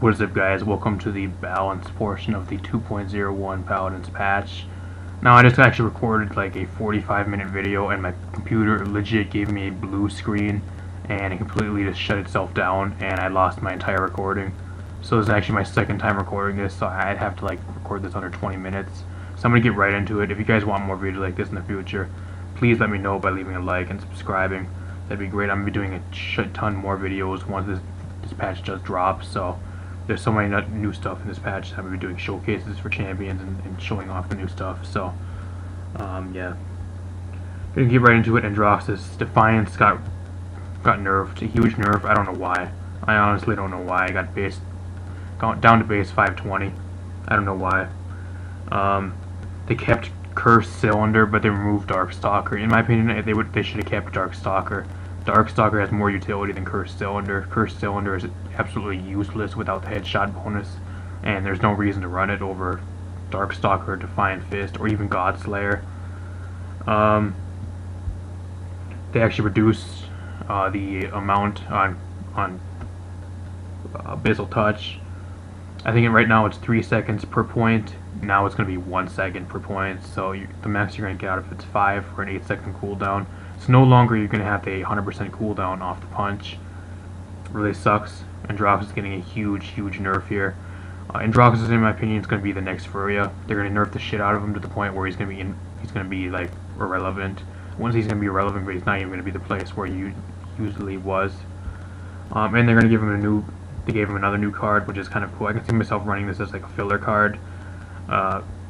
What is up, guys? Welcome to the balance portion of the 2.01 Paladins patch. Now, I just actually recorded like a 45-minute video, and my computer legit gave me a blue screen, and it completely just shut itself down, and I lost my entire recording. So this is actually my second time recording this, so I'd have to like record this under 20 minutes. So I'm gonna get right into it. If you guys want more videos like this in the future, please let me know by leaving a like and subscribing. That'd be great. I'm gonna be doing a shit ton more videos once this patch does drop. So there's so many new stuff in this patch. I'm going to be doing showcases for champions and showing off the new stuff. So, yeah. Gonna get right into it. Androx's Defiance got nerfed. A huge nerf. I don't know why. I honestly don't know why. I got down to base 520. I don't know why. They kept Cursed Cylinder, but they removed Darkstalker. In my opinion, they should have kept Darkstalker. Darkstalker has more utility than Cursed Cylinder. Cursed Cylinder is absolutely useless without the headshot bonus, and there's no reason to run it over Darkstalker, Defiant Fist, or even Godslayer. They actually reduced the amount on Abyssal Touch. I think right now it's 3 seconds per point. Now it's going to be 1 second per point, so the max you're going to get out of it's 5 for an 8-second cooldown. So no longer you're going to have a 100% cooldown off the punch. It really sucks. Androx is getting a huge nerf here. Androx is, in my opinion, is going to be the next Furia. They're going to nerf the shit out of him to the point where he's going to be like irrelevant. Once he's going to be irrelevant, but he's not even going to be the place where he usually was. And they're going to give him they gave him another new card, which is kind of cool. I can see myself running this as like a filler card.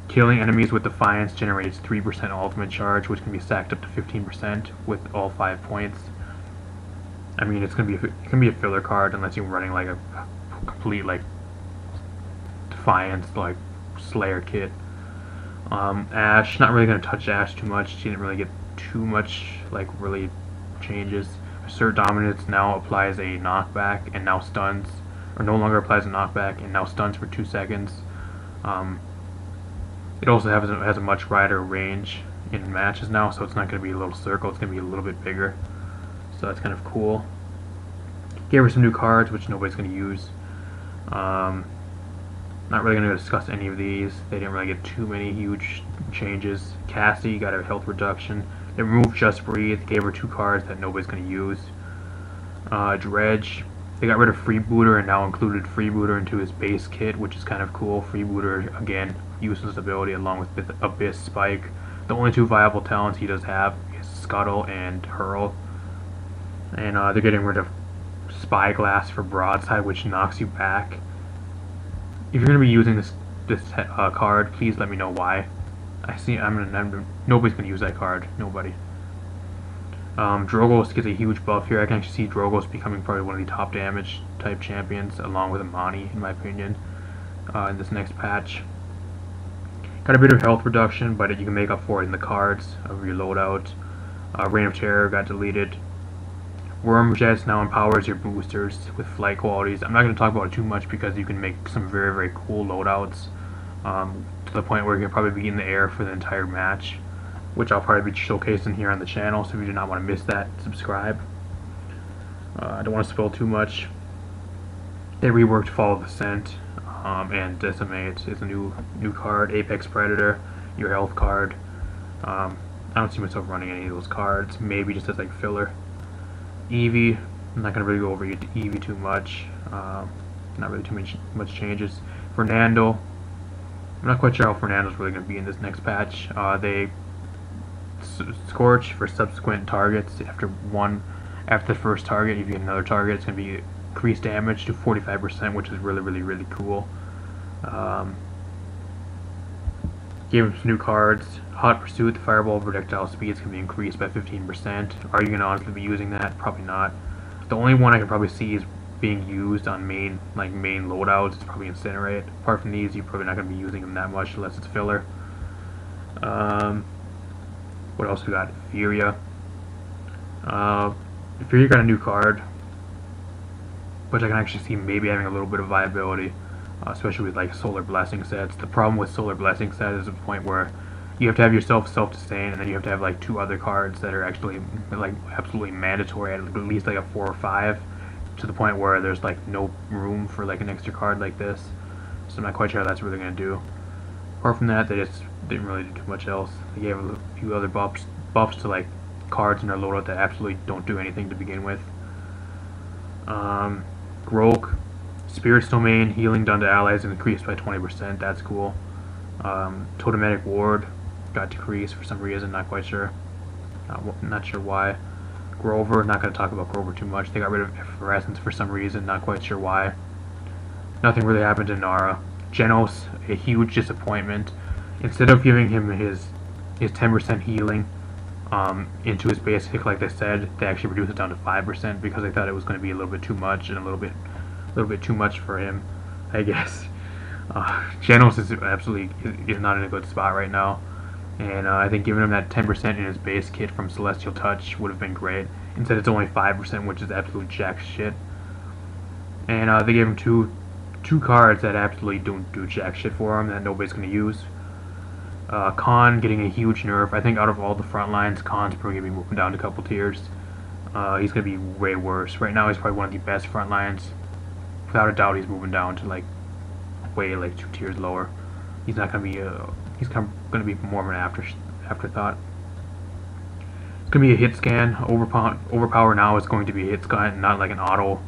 Killing enemies with Defiance generates 3% ultimate charge, which can be stacked up to 15% with all 5 points. I mean, it can be a filler card unless you're running like a complete like Defiance like Slayer kit. Ashe, not really gonna touch Ashe too much. She didn't really get too much like really changes. Assert Dominance now applies a knockback and now stuns, or no longer applies a knockback and now stuns for 2 seconds. It also has a much wider range in matches now, so it's not going to be a little circle, it's going to be a little bit bigger. So that's kind of cool. Gave her some new cards, which nobody's going to use. Not really going to discuss any of these. They didn't really get too many huge changes. Cassie got a health reduction. They removed Just Breathe, gave her 2 cards that nobody's going to use. Dredge, they got rid of Freebooter and now included Freebooter into his base kit, which is kind of cool. Freebooter, again, useless ability along with Abyss Spike. The only 2 viable talents he does have is Scuttle and Hurl. And they're getting rid of Spyglass for Broadside, which knocks you back. If you're going to be using this card, please let me know why. Nobody's going to use that card. Nobody. Drogos gets a huge buff here. I can actually see Drogos becoming probably one of the top damage type champions, along with Amani, in my opinion, in this next patch. Got a bit of health reduction, but you can make up for it in the cards of your loadout. Reign of Terror got deleted. Worm Jets now empowers your boosters with flight qualities. I'm not going to talk about it too much because you can make some very cool loadouts to the point where you can probably be in the air for the entire match, which I'll probably be showcasing here on the channel, so if you do not want to miss that, subscribe. I don't want to spoil too much. They reworked Follow the Scent, and Decimate is a new card. Apex Predator, your health card. I don't see myself running any of those cards, maybe just as like filler. Eevee, I'm not going to really go over Eevee too much. Not really too much changes. Fernando, I'm not quite sure how Fernando's really going to be in this next patch. They Scorch for subsequent targets. After the first target, if you get another target, it's going to be increased damage to 45%, which is really cool. Gave him some new cards. Hot Pursuit, the Fireball projectile speeds can be increased by 15%. Are you going to honestly be using that? Probably not. The only one I can probably see is being used on main loadouts is probably Incinerate. Apart from these, you're probably not going to be using them that much unless it's filler. What else we got? Furia. Furia got a new card, which I can actually see maybe having a little bit of viability, especially with like Solar Blessing sets. The problem with Solar Blessing sets is a point where you have to have yourself self-sustain, and then you have to have like 2 other cards that are actually like absolutely mandatory at least like a 4 or 5 to the point where there's like no room for like an extra card like this. So I'm not quite sure how that's really going to do. Apart from that, they just didn't really do too much else. They gave a few other buffs to like cards in their loadout that absolutely don't do anything to begin with. Grok, Spirit's Domain, healing done to allies increased by 20%. That's cool. Totemetic Ward got decreased for some reason, not quite sure. Not sure why. Grover, not going to talk about Grover too much. They got rid of Effervescence for some reason, not quite sure why. Nothing really happened to Nara. Genos, a huge disappointment. Instead of giving him his 10% healing into his basic, like they said, they actually reduced it down to 5% because they thought it was going to be a little bit too much and a little bit too much for him, I guess. Genos is not in a good spot right now, and I think giving him that 10% in his base kit from Celestial Touch would have been great. Instead, it's only 5%, which is absolute jack shit. And they gave him two cards that absolutely don't do jack shit for him that nobody's going to use. Khan getting a huge nerf. I think out of all the front lines, Khan's probably going to be moving down a couple tiers. He's going to be way worse. Right now, he's probably one of the best front lines. Without a doubt, he's moving down to like way like 2 tiers lower. He's not going to be he's going to be more of an afterthought. It's going to be a hit scan. Overpower now is going to be a hit scan, not like an auto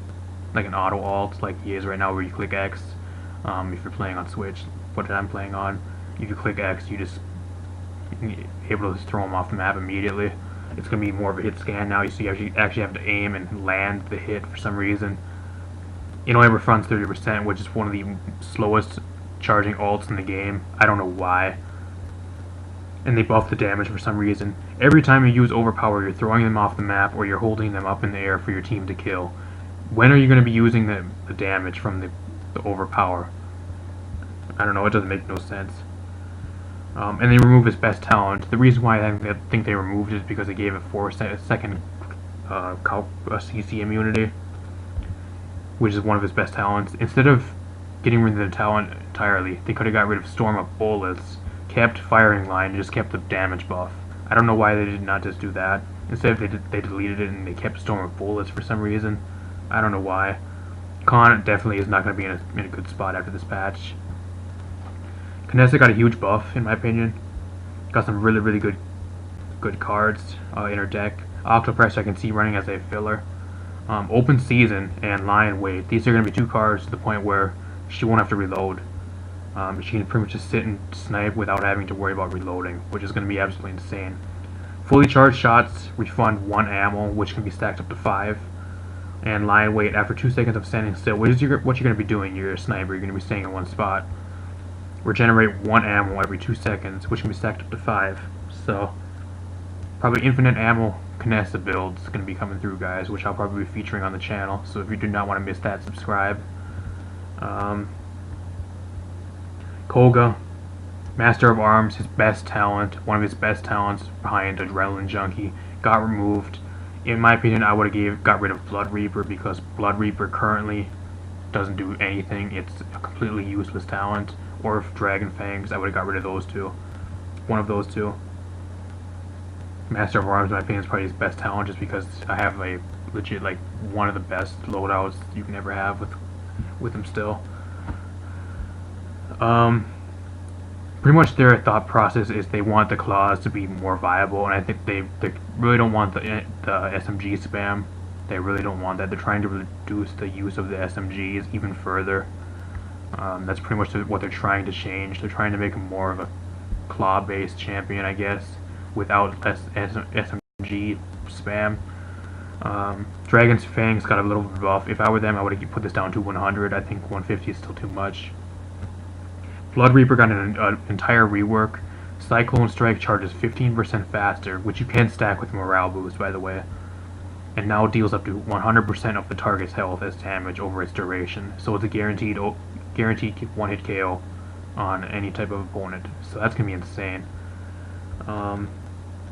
alt like he is right now, where you click X. If you're playing on Switch, what I'm playing on, if you click X, you're able to just throw him off the map immediately. It's going to be more of a hit scan now. So you actually have to aim and land the hit for some reason. It only refronts 30%, which is one of the slowest charging alts in the game. I don't know why. And they buff the damage for some reason. Every time you use Overpower, you're throwing them off the map or you're holding them up in the air for your team to kill. When are you going to be using the damage from the Overpower? I don't know, it doesn't make no sense. And they remove his best talent. The reason why I think they removed it is because they gave it 4-second CC immunity, which is one of his best talents. Instead of getting rid of the talent entirely, they could have got rid of Storm of Bullets, kept Firing Line, and just kept the damage buff. I don't know why they did not just do that. Instead, they deleted it and they kept Storm of Bullets for some reason. I don't know why. Khan definitely is not going to be in a good spot after this patch. Kinessa got a huge buff, in my opinion. Got some really good cards in her deck. Octopress I can see running as a filler. Open Season and Lion Weight. These are going to be 2 cards to the point where she won't have to reload. She can pretty much just sit and snipe without having to worry about reloading, which is going to be absolutely insane. Fully charged shots refund 1 ammo, which can be stacked up to 5. And Lion Weight, after 2 seconds of standing still, what you're going to be doing? You're a sniper, you're going to be staying in one spot. Regenerate 1 ammo every 2 seconds, which can be stacked up to 5. So, probably infinite ammo Kinessa builds going to be coming through, guys, which I'll probably be featuring on the channel. So if you do not want to miss that, subscribe. Koga, Master of Arms, his best talent, one of his best talents behind Adrenaline Junkie, got removed. In my opinion, I would have got rid of Blood Reaper, because Blood Reaper currently doesn't do anything. It's a completely useless talent. Or if Dragon Fangs, I would have got rid of those two. One of those two. Master of Arms, in my opinion, is probably his best talent, just because I have a legit, like, one of the best loadouts you can ever have with him still. Pretty much their thought process is they want the claws to be more viable, and I think they really don't want the SMG spam. They really don't want that. They're trying to reduce the use of the SMGs even further. That's pretty much what they're trying to change. They're trying to make him more of a claw-based champion, I guess, without SMG spam. Dragon's Fangs got a little buff. If I were them, I would have put this down to 100. I think 150 is still too much. Blood Reaper got an entire rework. Cyclone Strike charges 15% faster, which you can stack with Morale Boost, by the way, and now deals up to 100% of the target's health as damage over its duration. So it's a guaranteed one-hit KO on any type of opponent. So that's gonna be insane. I'm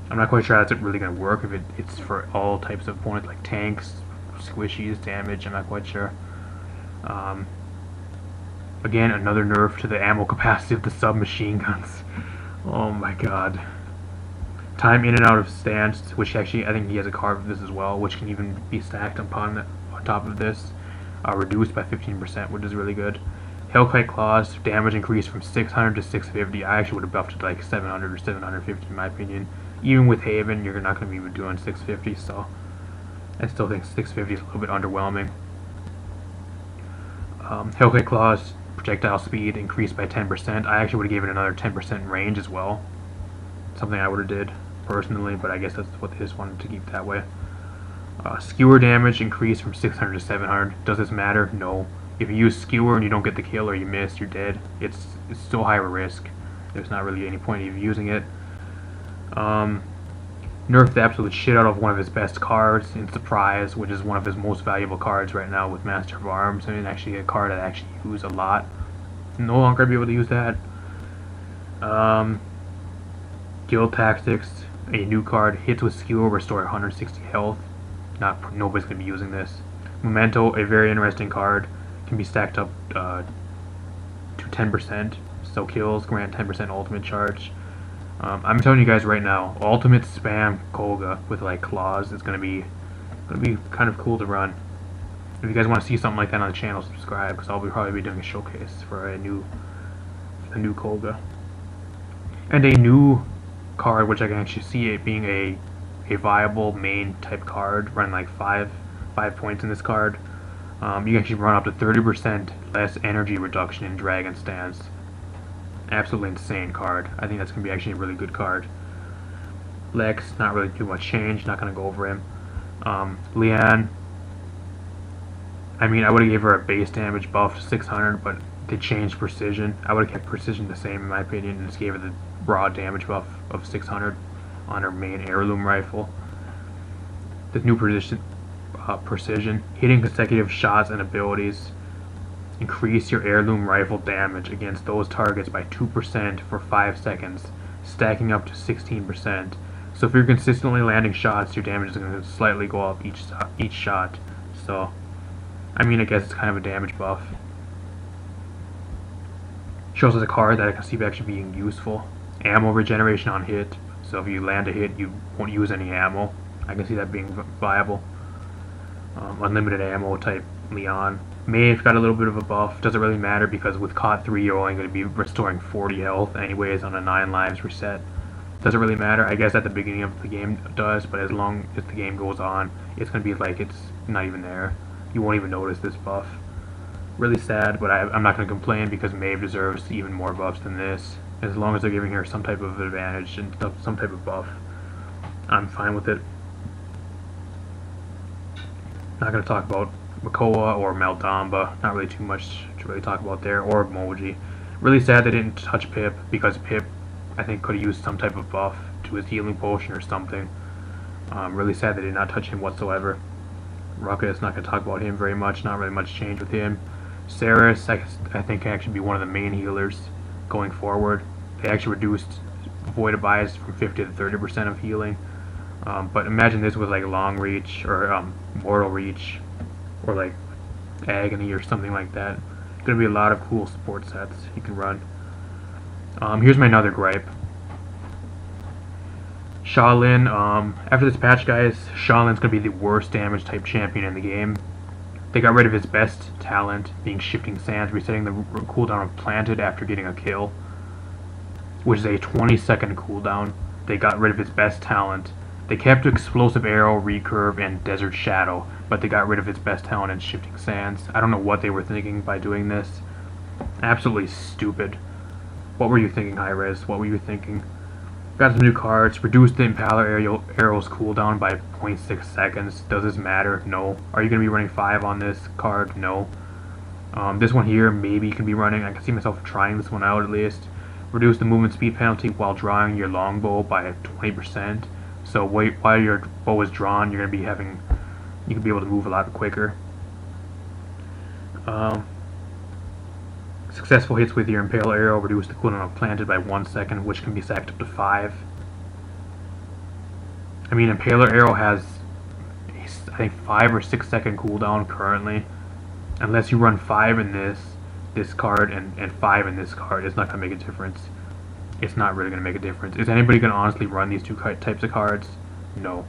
not quite sure how that's really gonna work. If it's for all types of opponents, like tanks, squishies, damage. I'm not quite sure. Again, another nerf to the ammo capacity of the submachine guns. Oh my god. Time in and out of stance, which actually I think he has a card for this as well, which can even be stacked upon on top of this, reduced by 15%, which is really good. Hellkite Claws, damage increased from 600 to 650. I actually would have buffed it to like 700 or 750 in my opinion. Even with Haven, you're not going to be doing 650, so I still think 650 is a little bit underwhelming. Hellkite Claws, projectile speed increased by 10%. I actually would have given it another 10% range as well. Something I would have did personally, but I guess that's what they just wanted to keep that way. Skewer damage increased from 600 to 700. Does this matter? No. If you use Skewer and you don't get the kill or you miss, you're dead. It's still higher risk. There's not really any point of using it. Nerfed the absolute shit out of one of his best cards in Surprise, which is one of his most valuable cards right now with Master of Arms. I mean, actually a card I actually use a lot. No longer be able to use that. Guild Tactics, a new card, hits with Skewer, restore 160 health. Nobody's gonna be using this. Memento, a very interesting card, can be stacked up to 10%. So kills grant 10% ultimate charge. I'm telling you guys right now, ultimate spam Kolga with like claws is gonna be kind of cool to run. If you guys want to see something like that on the channel, subscribe, because I'll probably be doing a showcase for a new Kolga. And a new card which I can actually see it being a viable main type card, running like 5 points in this card. You can actually run up to 30% less energy reduction in Dragon Stance. Absolutely insane card. I think that's going to be actually a really good card. Lex, not really too much change, not going to go over him. Leanne, I mean, I would have gave her a base damage buff to 600, but they changed precision. I would have kept precision the same in my opinion, and just gave her the raw damage buff of 600 on her main heirloom rifle. The new precision, hitting consecutive shots and abilities. Increase your heirloom rifle damage against those targets by 2% for 5 seconds, stacking up to 16%. So if you're consistently landing shots, your damage is going to slightly go up each shot. So, I mean, I guess it's kind of a damage buff. Shows us a card that I can see actually being useful. Ammo regeneration on hit. So if you land a hit, you won't use any ammo. I can see that being viable. Unlimited ammo type Leon. Maeve got a little bit of a buff. Doesn't really matter because with COD 3 you're only going to be restoring 40 health anyways on a 9 lives reset. Doesn't really matter. I guess at the beginning of the game it does, but as long as the game goes on, it's going to be like it's not even there. You won't even notice this buff. Really sad, but I'm not going to complain because Maeve deserves even more buffs than this. As long as they're giving her some type of advantage and some type of buff, I'm fine with it. Not going to talk about Makoa or Maldamba, not really too much to really talk about there, or Moji. Really sad they didn't touch Pip, because Pip, I think, could have used some type of buff to his healing potion or something. Really sad they did not touch him whatsoever. Ruckus, not going to talk about him very much, not really much change with him. Saris, I think, can actually be one of the main healers going forward. They actually reduced Void of Eyes from 50 to 30% of healing. But imagine this with like Long Reach, or Mortal Reach, or like Agony or something like that. Gonna be a lot of cool support sets you can run. Here's my another gripe. Shaolin, after this patch, guys, Shaolin's gonna be the worst damage type champion in the game. They got rid of his best talent, being Shifting Sands, resetting the cooldown of Planted after getting a kill, which is a 20-second cooldown. They got rid of his best talent. They kept Explosive Arrow, Recurve, and Desert Shadow, but they got rid of its best talent in Shifting Sands. I don't know what they were thinking by doing this. Absolutely stupid. What were you thinking, Hi-Rez? What were you thinking? Got some new cards. Reduced the Impaler Arrow's cooldown by 0.6 seconds. Does this matter? No. Are you going to be running 5 on this card? No. This one here, maybe you can be running. I can see myself trying this one out at least. Reduce the movement speed penalty while drawing your longbow by 20%. So while your bow is drawn, you're going to be you can be able to move a lot quicker. Successful hits with your Impale Arrow reduce the cooldown of Planted by 1 second, which can be stacked up to 5. I mean, Impaler Arrow has, I think, 5 or 6 second cooldown currently. Unless you run 5 in this card and 5 in this card, it's not going to make a difference. It's not really going to make a difference. Is anybody going to honestly run these two types of cards? No.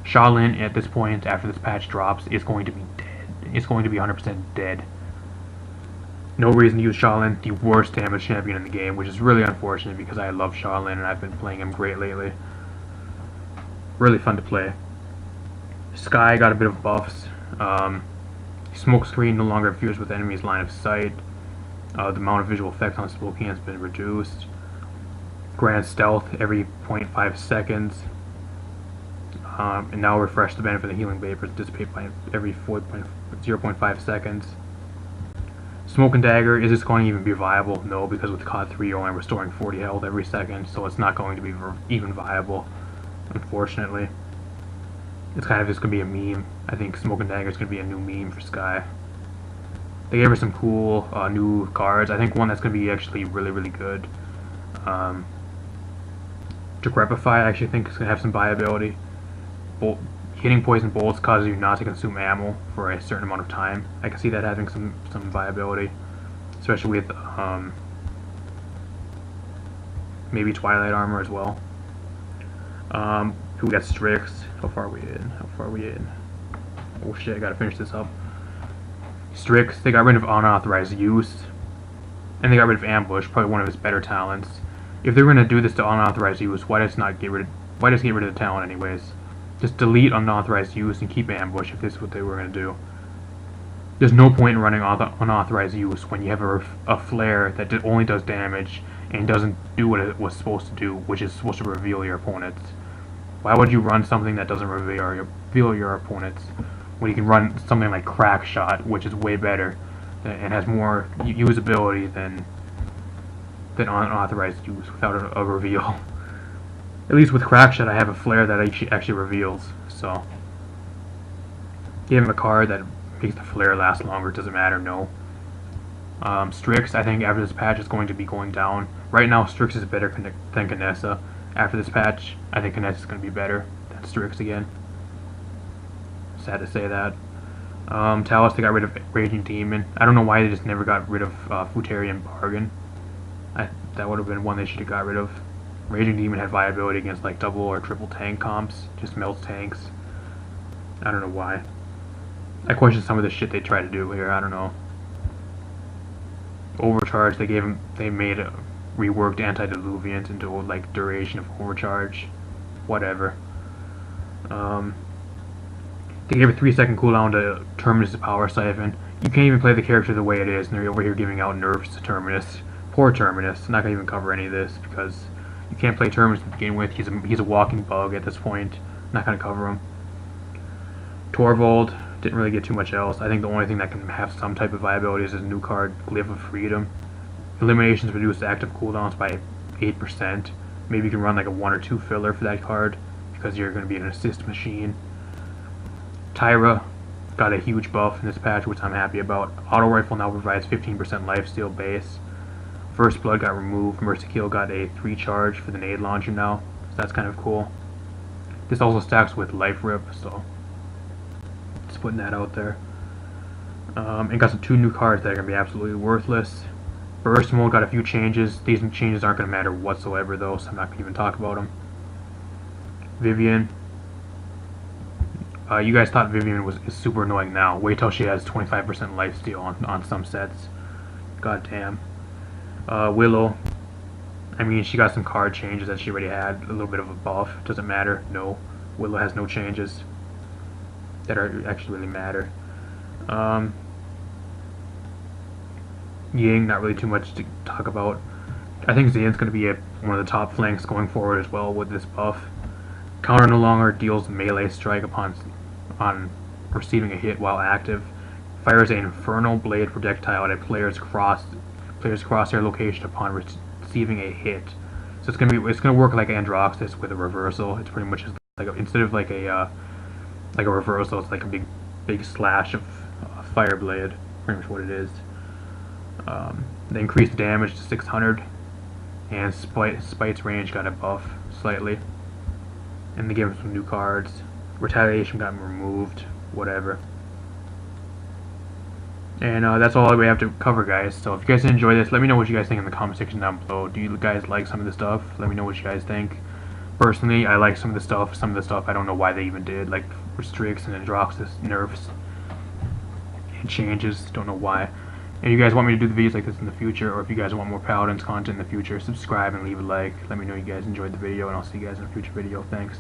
Shaolin, at this point, after this patch drops, is going to be dead. it's going to be 100% dead. No reason to use Shaolin, the worst damage champion in the game, which is really unfortunate because I love Shaolin and I've been playing him great lately. Really fun to play. Sky got a bit of buffs. Smoke screen no longer interferes with enemies' line of sight. The amount of visual effects on smoking has been reduced. Grant stealth every 0.5 seconds. And now refresh the benefit of healing vapors dissipate by every 0.5 seconds. Smoke and Dagger, is this going to even be viable? No, because with COD 3 you're only restoring 40 health every second, so it's not going to be even viable, unfortunately. It's kind of just going to be a meme. I think Smoke and Dagger is going to be a new meme for Sky. They gave her some cool new cards. I think one that's going to be actually really, really good. Decrepify, I actually think is going to have some viability. Hitting poison bolts causes you not to consume ammo for a certain amount of time. I can see that having some viability, especially with maybe Twilight armor as well. We got Strix. How far are we in? How far are we in? Oh shit! I gotta finish this up. Strix. They got rid of unauthorized use, and they got rid of ambush. Probably one of his better talents. If they're gonna do this to unauthorized use, why just get rid of the talent anyways? Just delete unauthorized use and keep ambush if this is what they were going to do. There's no point in running unauthorized use when you have a flare that only does damage and doesn't do what it was supposed to do, which is supposed to reveal your opponents. Why would you run something that doesn't reveal your opponents when you can run something like Crack Shot, which is way better and has more usability than unauthorized use without a reveal? At least with Crackshot, I have a flare that actually reveals, so give him a card that makes the flare last longer. Doesn't matter, no. Strix, I think after this patch is going to be going down. Right now, Strix is better than Kinessa. After this patch, I think Kinessa is going to be better than Strix again. Sad to say that. Talus, they got rid of Raging Demon. I don't know why they just never got rid of Futarian Bargain. That would have been one they should have got rid of. Raging Demon had viability against like double or triple tank comps, just melts tanks. I don't know why. I question some of the shit they try to do here, I don't know. Overcharge, they made a reworked Antediluvians into like duration of overcharge. Whatever. They gave a 3-second cooldown to Terminus' Power Siphon. You can't even play the character the way it is, and they're over here giving out nerfs to Terminus. Poor Terminus. I'm not gonna even cover any of this because you can't play Terminus to begin with. He's a walking bug at this point. Not gonna cover him. Torvald didn't really get too much else. I think the only thing that can have some type of viability is his new card, Glyph of Freedom. Eliminations reduce active cooldowns by 8%. Maybe you can run like a 1 or 2 filler for that card because you're going to be an assist machine. Tyra got a huge buff in this patch, which I'm happy about. Auto Rifle now provides 15% lifesteal base. First Blood got removed. Mercy Kill got a 3 charge for the nade launcher now, so that's kind of cool. This also stacks with Life Rip, so just putting that out there. And got some 2 new cards that are going to be absolutely worthless. Burst Mode got a few changes. These changes aren't going to matter whatsoever though, so I'm not going to even talk about them. Vivian. You guys thought Vivian is super annoying now. Wait till she has 25% lifesteal on some sets. God damn. Willow, I mean, she got some card changes that she already had, a little bit of a buff. Doesn't matter, no. Willow has no changes that actually really matter. Ying, not really too much to talk about. I think Xian's going to be one of the top flanks going forward as well with this buff. Counter no longer deals melee strike upon receiving a hit while active. Fires an infernal blade projectile at a player's crosshair location upon receiving a hit. So it's gonna work like Androxus with a reversal. It's pretty much just like instead of like a reversal, it's like a big slash of fire blade. Pretty much what it is. They increased damage to 600, and Spite's range got a buff slightly. And they gave him some new cards. Retaliation got removed. Whatever. And that's all we have to cover, guys. So if you guys enjoy this, let me know what you guys think in the comment section down below. Do you guys like some of the stuff? Let me know what you guys think. Personally, I like some of the stuff. Some of the stuff I don't know why they even did, like Strix and Androxus nerfs. it changes, don't know why. If you guys want me to do the videos like this in the future, or if you guys want more Paladins content in the future, subscribe and leave a like. Let me know you guys enjoyed the video, and I'll see you guys in a future video. Thanks.